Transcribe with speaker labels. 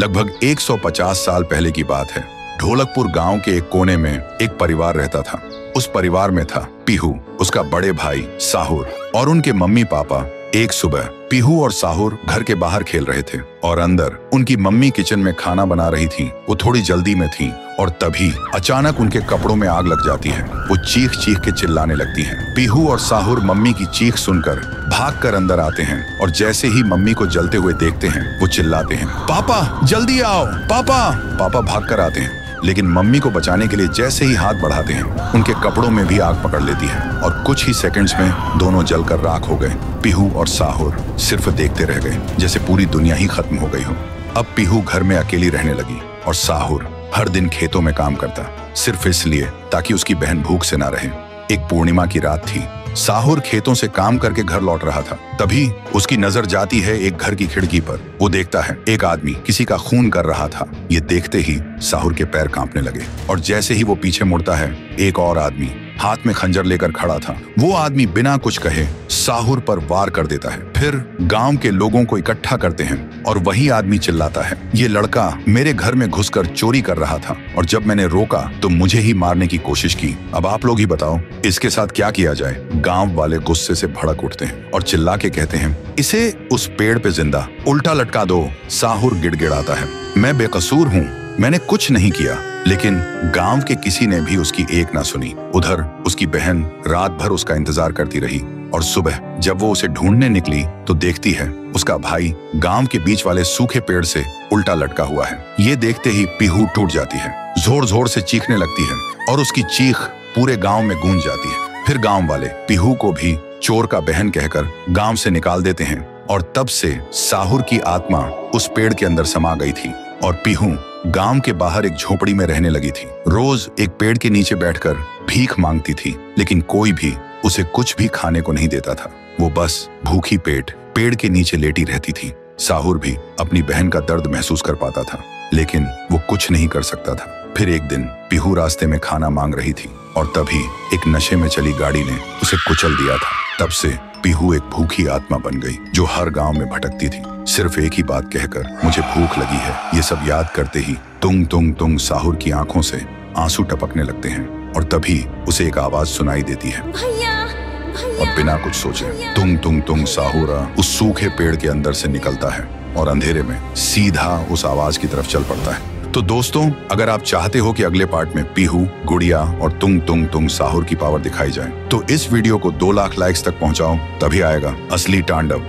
Speaker 1: लगभग 150 साल पहले की बात है। ढोलकपुर गांव के एक कोने में एक परिवार रहता था। उस परिवार में था पीहू, उसका बड़े भाई साहुर और उनके मम्मी पापा। एक सुबह पीहू और साहुर घर के बाहर खेल रहे थे और अंदर उनकी मम्मी किचन में खाना बना रही थी। वो थोड़ी जल्दी में थी और तभी अचानक उनके कपड़ों में आग लग जाती है। वो चीख चीख के चिल्लाने लगती हैं। पीहू और साहुर मम्मी की चीख सुनकर भागकर अंदर आते हैं और जैसे ही मम्मी को जलते हुए देखते हैं वो चिल्लाते हैं, पापा जल्दी आओ पापा। पापा भागकर आते हैं, लेकिन मम्मी को बचाने के लिए जैसे ही हाथ बढ़ाते हैं उनके कपड़ों में भी आग पकड़ लेती है और कुछ ही सेकंड्स में दोनों जलकर राख हो गए। पीहू और साहुर सिर्फ देखते रह गए, जैसे पूरी दुनिया ही खत्म हो गई हो। अब पीहू घर में अकेली रहने लगी और साहुर हर दिन खेतों में काम करता, सिर्फ इसलिए ताकि उसकी बहन भूख से ना रहे। एक पूर्णिमा की रात थी। साहुर खेतों से काम करके घर लौट रहा था। तभी उसकी नजर जाती है एक घर की खिड़की पर। वो देखता है एक आदमी किसी का खून कर रहा था। ये देखते ही साहुर के पैर कांपने लगे और जैसे ही वो पीछे मुड़ता है एक और आदमी हाथ में खंजर लेकर खड़ा था। वो आदमी बिना कुछ कहे साहुर पर वार कर देता है। फिर गांव के लोगों को इकट्ठा करते हैं और वही आदमी चिल्लाता है, ये लड़का मेरे घर में घुसकर चोरी कर रहा था और जब मैंने रोका तो मुझे ही मारने की कोशिश की। अब आप लोग ही बताओ इसके साथ क्या किया जाए। गांव वाले गुस्से से भड़क उठते हैं और चिल्ला के कहते हैं, इसे उस पेड़ पे जिंदा उल्टा लटका दो। साहुर गिड़गिड़ाता है, मैं बेकसूर हूँ, मैंने कुछ नहीं किया। लेकिन गांव के किसी ने भी उसकी एक ना सुनी। उधर उसकी बहन रात भर उसका इंतजार करती रही और सुबह जब वो उसे ढूंढने निकली तो देखती है उसका भाई गांव के बीच वाले सूखे पेड़ से उल्टा लटका हुआ है। ये देखते ही पीहू टूट जाती है, जोर जोर से चीखने लगती है और उसकी चीख पूरे गांव में गूंज जाती है। फिर गांव वाले पीहू को भी चोर का बहन कहकर गांव से निकाल देते हैं और तब से साहुर की आत्मा उस पेड़ के अंदर समा गई थी और पीहू गांव के बाहर एक झोपड़ी में रहने लगी थी। रोज एक पेड़ के नीचे बैठकर भीख मांगती थी, लेकिन कोई भी उसे कुछ भी खाने को नहीं देता था। वो बस भूखी पेट पेड़ के नीचे लेटी रहती थी। साहुर भी अपनी बहन का दर्द महसूस कर पाता था, लेकिन वो कुछ नहीं कर सकता था। फिर एक दिन पीहू रास्ते में खाना मांग रही थी और तभी एक नशे में चली गाड़ी ने उसे कुचल दिया था। तब से पीहू एक भूखी आत्मा बन गई जो हर गांव में भटकती थी, सिर्फ एक ही बात कहकर, मुझे भूख लगी है। ये सब याद करते ही तुंग तुंग तुंग साहुर की आंखों से आंसू टपकने लगते हैं और तभी उसे एक आवाज सुनाई देती है।
Speaker 2: भैया,
Speaker 1: और बिना कुछ सोचे तुंग तुंग तुंग साहुरा उस सूखे पेड़ के अंदर से निकलता है और अंधेरे में सीधा उस आवाज की तरफ चल पड़ता है। तो दोस्तों, अगर आप चाहते हो कि अगले पार्ट में पीहू, गुड़िया और तुंग तुंग तुंग साहुर की पावर दिखाई जाए तो इस वीडियो को 2 लाख लाइक्स तक पहुंचाओ, तभी आएगा असली तांडव।